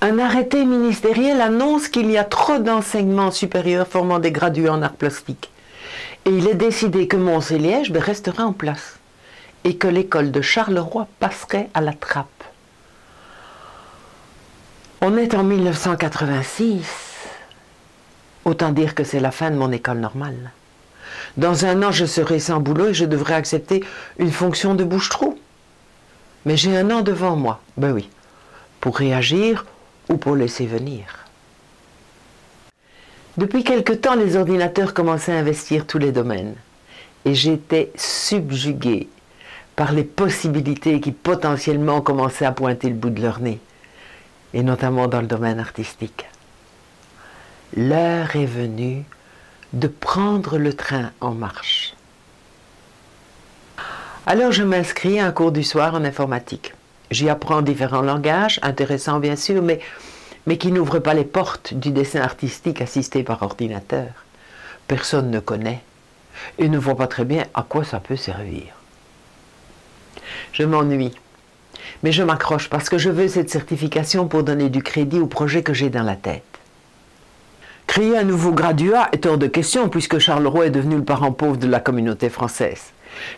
Un arrêté ministériel annonce qu'il y a trop d'enseignements supérieurs formant des gradués en arts plastiques. Et il est décidé que Mons-et-Liège restera en place et que l'école de Charleroi passerait à la trappe. On est en 1986. Autant dire que c'est la fin de mon école normale. Dans un an, je serai sans boulot et je devrais accepter une fonction de bouche-trou. Mais j'ai un an devant moi, ben oui, pour réagir ou pour laisser venir. Depuis quelque temps, les ordinateurs commençaient à investir tous les domaines. Et j'étais subjuguée par les possibilités qui potentiellement commençaient à pointer le bout de leur nez, et notamment dans le domaine artistique. L'heure est venue de prendre le train en marche. Alors je m'inscris à un cours du soir en informatique. J'y apprends différents langages, intéressants bien sûr, mais qui n'ouvrent pas les portes du dessin artistique assisté par ordinateur. Personne ne connaît et ne voit pas très bien à quoi ça peut servir. Je m'ennuie, mais je m'accroche parce que je veux cette certification pour donner du crédit au projet que j'ai dans la tête. Créer un nouveau graduat est hors de question puisque Charleroi est devenu le parent pauvre de la communauté française.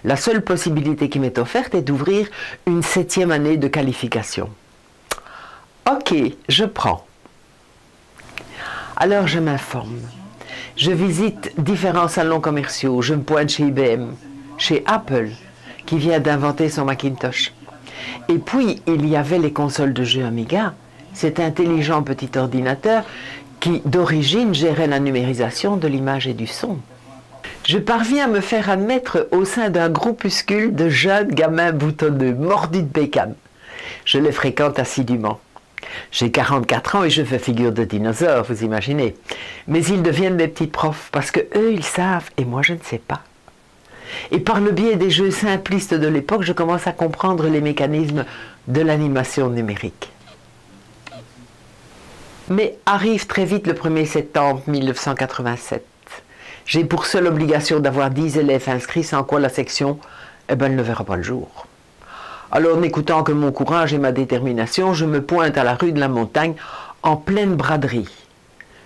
La seule possibilité qui m'est offerte est d'ouvrir une 7e année de qualification. Ok, je prends. Alors je m'informe. Je visite différents salons commerciaux. Je me pointe chez IBM, chez Apple, qui vient d'inventer son Macintosh. Et puis, il y avait les consoles de jeux Amiga, cet intelligent petit ordinateur qui, d'origine, gérait la numérisation de l'image et du son. Je parviens à me faire admettre au sein d'un groupuscule de jeunes gamins boutonneux, mordus de bécane. Je les fréquente assidûment. J'ai 44 ans et je fais figure de dinosaure, vous imaginez. Mais ils deviennent mes petits profs, parce que eux, ils savent, et moi, je ne sais pas. Et par le biais des jeux simplistes de l'époque, je commence à comprendre les mécanismes de l'animation numérique. Mais arrive très vite le 1er septembre 1987. J'ai pour seule obligation d'avoir 10 élèves inscrits, sans quoi la section, elle ne verra pas le jour. Alors, n'écoutant que mon courage et ma détermination, je me pointe à la rue de la Montagne en pleine braderie.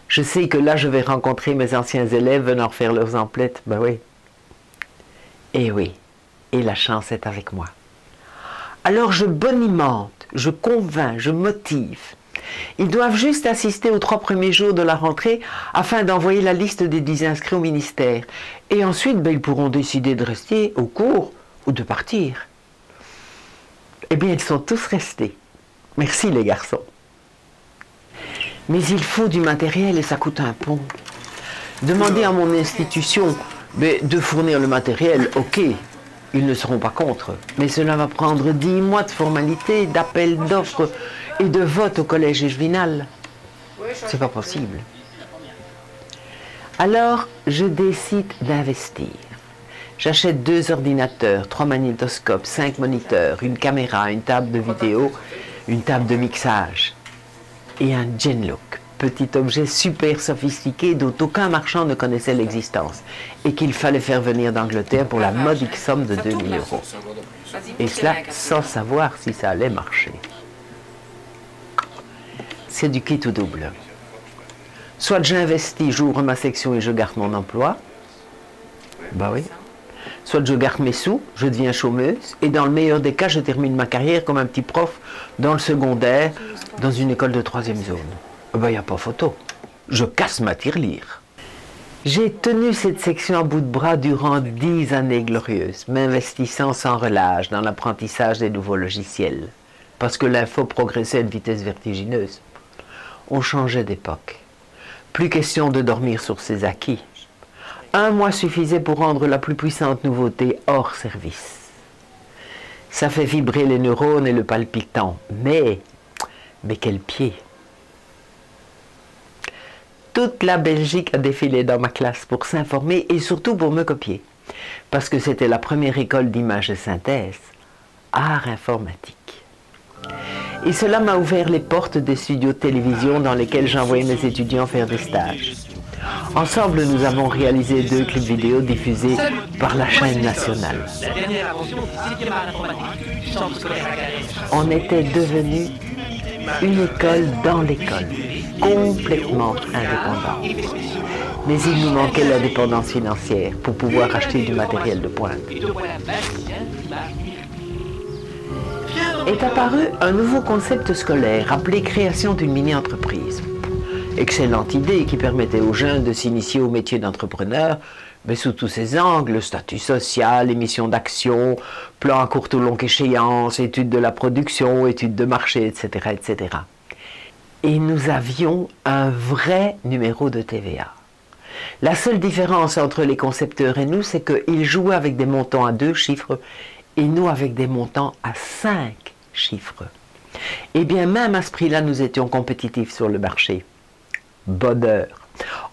Je sais que là, je vais rencontrer mes anciens élèves venant faire leurs emplettes. Ben oui. Et oui, et la chance est avec moi. Alors je bonimente, je convainc, je motive. Ils doivent juste assister aux 3 premiers jours de la rentrée afin d'envoyer la liste des 10 inscrits au ministère. Et ensuite, ils pourront décider de rester au cours ou de partir. Eh bien, ils sont tous restés. Merci les garçons. Mais il faut du matériel et ça coûte un pont. Demandez à mon institution de fournir le matériel, ok, ils ne seront pas contre. Mais cela va prendre 10 mois de formalités, d'appels d'offres et de vote au collège Échevinal. C'est pas possible. Alors, je décide d'investir. J'achète 2 ordinateurs, 3 magnétoscopes, 5 moniteurs, une caméra, une table de vidéo, une table de mixage et un Genlook, petit objet super sophistiqué dont aucun marchand ne connaissait l'existence et qu'il fallait faire venir d'Angleterre pour la modique somme de 2 000 €. Et cela sans savoir si ça allait marcher. C'est du kit ou double. Soit j'investis, j'ouvre ma section et je garde mon emploi. Bah oui. Soit je garde mes sous, je deviens chômeuse, et dans le meilleur des cas, je termine ma carrière comme un petit prof dans le secondaire, dans une école de 3e zone. Ben, il n'y a pas photo. Je casse ma tirelire. J'ai tenu cette section à bout de bras durant 10 années glorieuses, m'investissant sans relâche dans l'apprentissage des nouveaux logiciels, parce que l'info progressait à une vitesse vertigineuse. On changeait d'époque. Plus question de dormir sur ses acquis. 1 mois suffisait pour rendre la plus puissante nouveauté hors service. Ça fait vibrer les neurones et le palpitant, mais quel pied! Toute la Belgique a défilé dans ma classe pour s'informer et surtout pour me copier, parce que c'était la première école d'image de synthèse, art informatique. Et cela m'a ouvert les portes des studios de télévision dans lesquels j'envoyais mes étudiants faire des stages. Ensemble, nous avons réalisé 2 clips vidéo diffusés par la chaîne nationale. On était devenus Une école dans l'école, complètement indépendante. Mais il nous manquait l'indépendance financière pour pouvoir acheter du matériel de pointe. Est apparu un nouveau concept scolaire appelé création d'une mini-entreprise. Excellente idée qui permettait aux jeunes de s'initier au métier d'entrepreneur, mais sous tous ses angles: statut social, émission d'actions, plan à courte ou longue échéance, études de la production, études de marché, etc., etc. Et nous avions un vrai numéro de TVA. La seule différence entre les concepteurs et nous, c'est qu'ils jouaient avec des montants à 2 chiffres et nous avec des montants à 5 chiffres. Et bien même à ce prix-là, nous étions compétitifs sur le marché. Bonheur.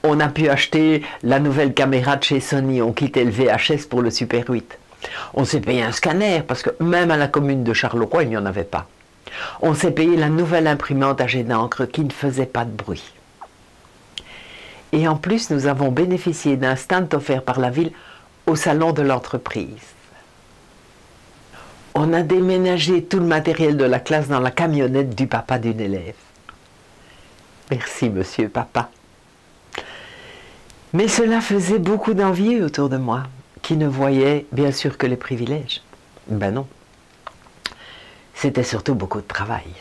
On a pu acheter la nouvelle caméra de chez Sony, on quittait le VHS pour le Super 8. On s'est payé un scanner parce que même à la commune de Charleroi, il n'y en avait pas. On s'est payé la nouvelle imprimante à jet d'encre qui ne faisait pas de bruit. Et en plus, nous avons bénéficié d'un stand offert par la ville au salon de l'entreprise. On a déménagé tout le matériel de la classe dans la camionnette du papa d'une élève. Merci, monsieur papa. Mais cela faisait beaucoup d'envieux autour de moi, qui ne voyaient bien sûr que les privilèges. Ben non. C'était surtout beaucoup de travail.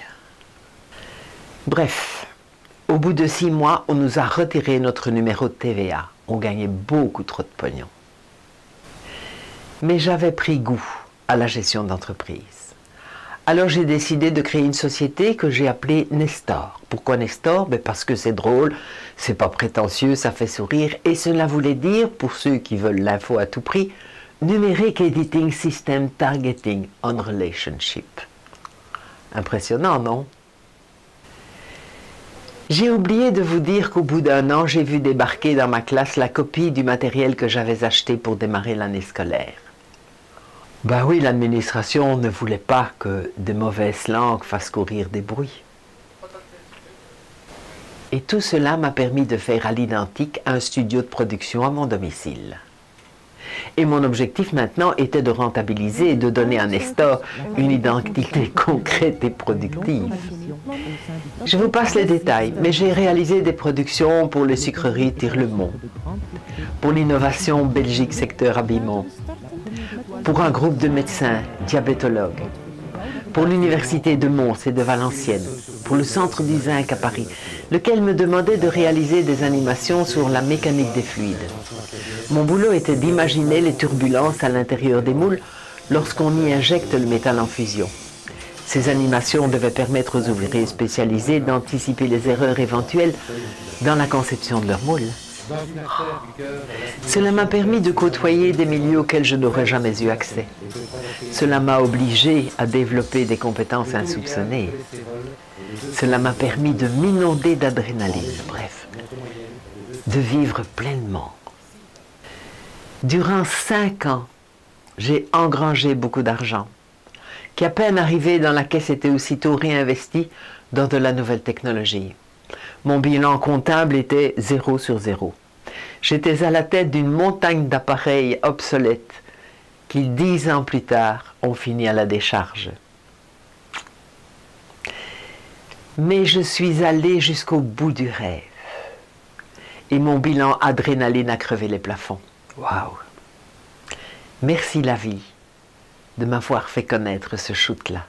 Bref, au bout de 6 mois, on nous a retiré notre numéro de TVA. On gagnait beaucoup trop de pognon. Mais j'avais pris goût à la gestion d'entreprise. Alors j'ai décidé de créer une société que j'ai appelée Nestor. Pourquoi Nestor? Parce que c'est drôle, c'est pas prétentieux, ça fait sourire, et cela voulait dire, pour ceux qui veulent l'info à tout prix, Numeric Editing System Targeting on Relationship. Impressionnant, non? J'ai oublié de vous dire qu'au bout d'1 an, j'ai vu débarquer dans ma classe la copie du matériel que j'avais acheté pour démarrer l'année scolaire. Ben oui, l'administration ne voulait pas que de mauvaises langues fassent courir des bruits. Et tout cela m'a permis de faire à l'identique un studio de production à mon domicile. Et mon objectif maintenant était de rentabiliser et de donner à Nestor une identité concrète et productive. Je vous passe les détails, mais j'ai réalisé des productions pour les sucreries Tirlemont, pour l'innovation Belgique secteur habillement, pour un groupe de médecins diabétologues, pour l'université de Mons et de Valenciennes, pour le centre du Zinc à Paris, lequel me demandait de réaliser des animations sur la mécanique des fluides. Mon boulot était d'imaginer les turbulences à l'intérieur des moules lorsqu'on y injecte le métal en fusion. Ces animations devaient permettre aux ouvriers spécialisés d'anticiper les erreurs éventuelles dans la conception de leurs moules. Cela m'a permis de côtoyer des milieux auxquels je n'aurais jamais eu accès. Cela m'a obligé à développer des compétences insoupçonnées. Cela m'a permis de m'inonder d'adrénaline, bref, de vivre pleinement. Durant 5 ans, j'ai engrangé beaucoup d'argent, qui à peine arrivé dans la caisse était aussitôt réinvesti dans de la nouvelle technologie. Mon bilan comptable était 0 sur 0. J'étais à la tête d'une montagne d'appareils obsolètes qui, 10 ans plus tard, ont fini à la décharge. Mais je suis allé jusqu'au bout du rêve. Et mon bilan adrénaline a crevé les plafonds. Waouh! Merci la vie de m'avoir fait connaître ce shoot-là.